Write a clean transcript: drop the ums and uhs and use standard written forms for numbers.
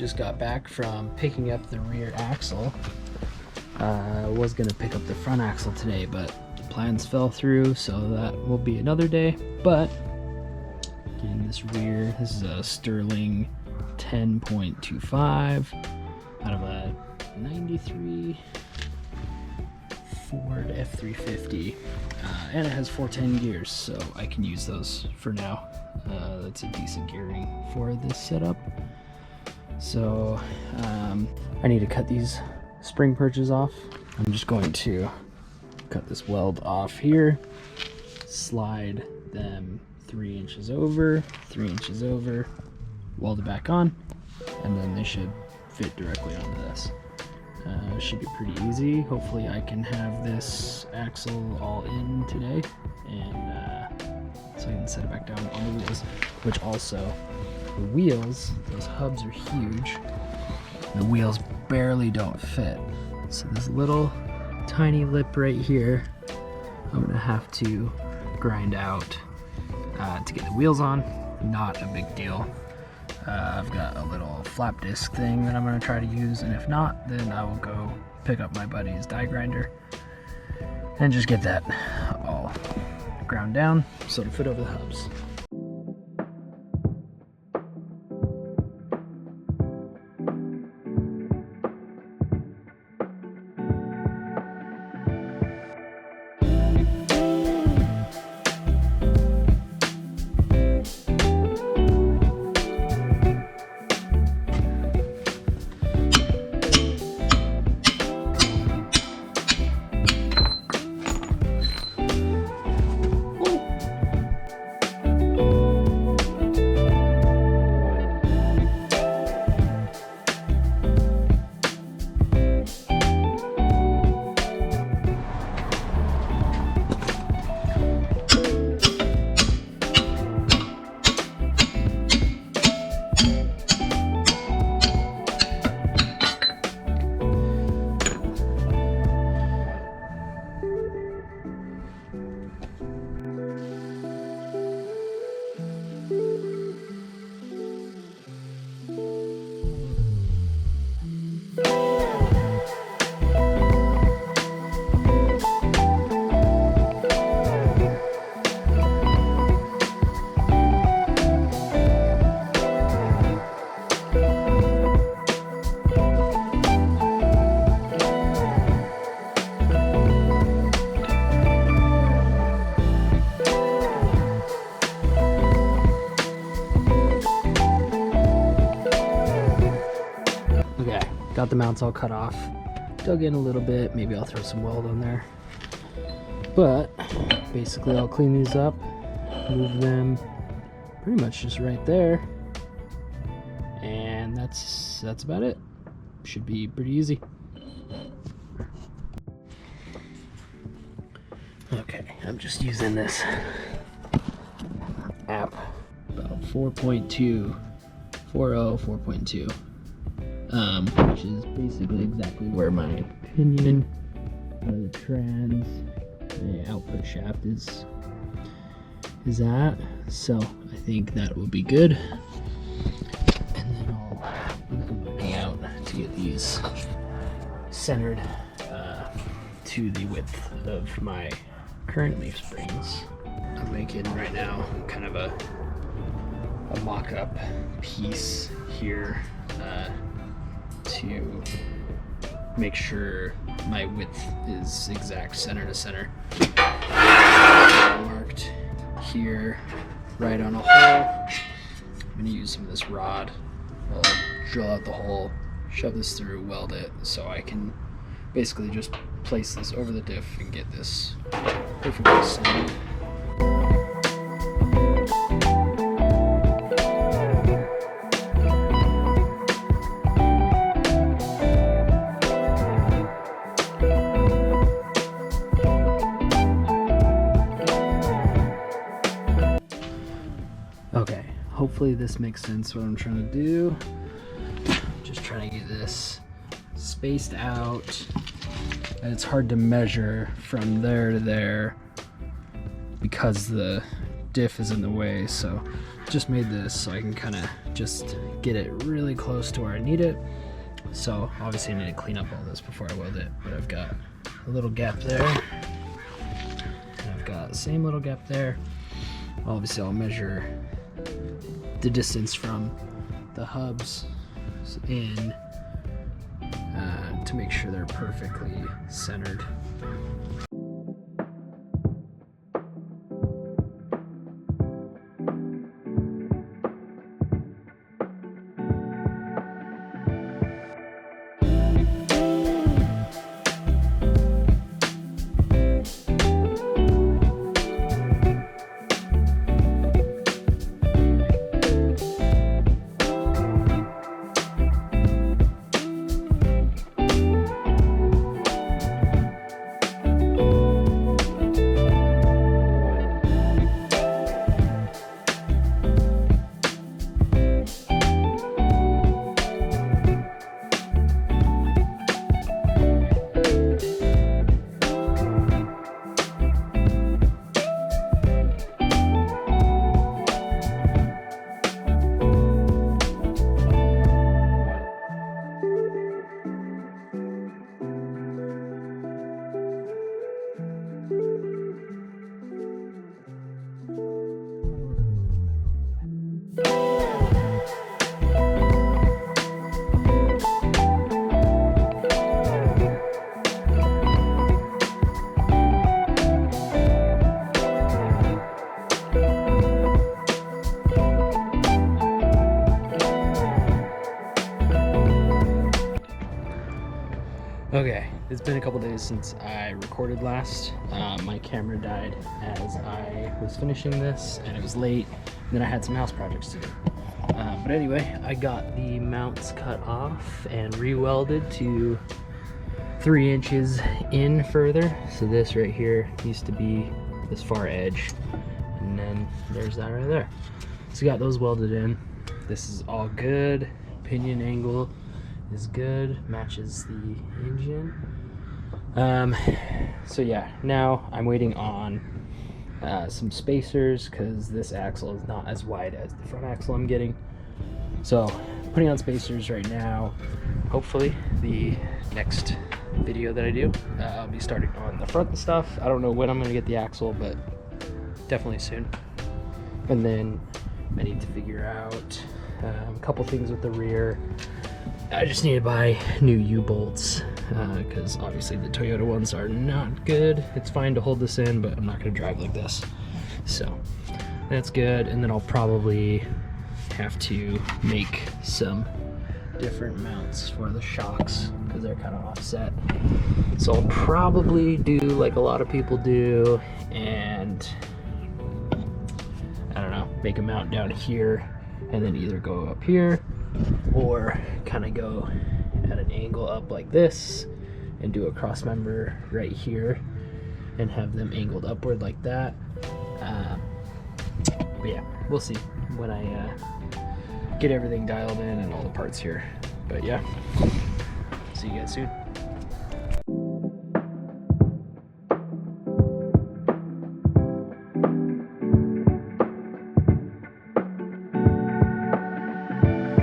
just got back from picking up the rear axle. I was gonna pick up the front axle today, but the plans fell through, so that will be another day. But getting this rear, this is a Sterling 10.25 out of a 93 Ford F350, and it has 410 gears, so I can use those for now. That's a decent gearing for this setup. So I need to cut these spring perches off. I'm just going to cut this weld off here, slide them 3 inches over, 3 inches over, weld it back on, and then they should fit directly onto this. Should be pretty easy. Hopefully I can have this axle all in today, and so I can set it back down on the wheels, which also, the wheels, those hubs are huge. The wheels barely don't fit. So this little tiny lip right here, I'm gonna have to grind out to get the wheels on. Not a big deal. I've got a little flap disc thing that I'm gonna try to use, and if not, then I will go pick up my buddy's die grinder and just get that all ground down so it'll fit over the hubs. Got the mounts all cut off, dug in a little bit, maybe I'll throw some weld on there. But basically I'll clean these up, move them pretty much just right there, and that's about it. Should be pretty easy. Okay, I'm just using this app, about 4.2, 4.2. Which is basically exactly where my pinion, the trans, the output shaft is at. So I think that will be good. And then I'll be looking out to get these centered to the width of my current leaf springs. I'm making right now kind of a mock-up piece here to make sure my width is exact center to center. Marked here right on a hole. I'm gonna use some of this rod. I'll drill out the hole, shove this through, weld it, so I can basically just place this over the diff and get this perfectly centered. Okay, hopefully this makes sense what I'm trying to do. Just trying to get this spaced out, and it's hard to measure from there to there because the diff is in the way, so just made this so I can kind of just get it really close to where I need it. So obviously I need to clean up all this before I weld it, but I've got a little gap there, and I've got the same little gap there. Obviously I'll measure the distance from the hubs in to make sure they're perfectly centered. Okay, it's been a couple days since I recorded last. My camera died as I was finishing this, and it was late, and then I had some house projects to do. But anyway, I got the mounts cut off and re-welded to 3 inches in further. So this right here used to be this far edge, and then there's that right there. So got those welded in. This is all good. Pinion angle is good, matches the engine. So yeah, now I'm waiting on some spacers because this axle is not as wide as the front axle I'm getting. So putting on spacers right now. Hopefully the next video that I do, I'll be starting on the front stuff. I don't know when I'm gonna get the axle, but definitely soon. And then I need to figure out a couple things with the rear. I just need to buy new U-bolts because obviously the Toyota ones are not good. It's fine to hold this in, but I'm not going to drive like this. So that's good. And then I'll probably have to make some different mounts for the shocks because they're kind of offset. So I'll probably do like a lot of people do, and I don't know, make a mount down here and then either go up here or kind of go at an angle up like this and do a cross member right here and have them angled upward like that. But yeah, we'll see when I get everything dialed in and all the parts here. But yeah, see you guys soon.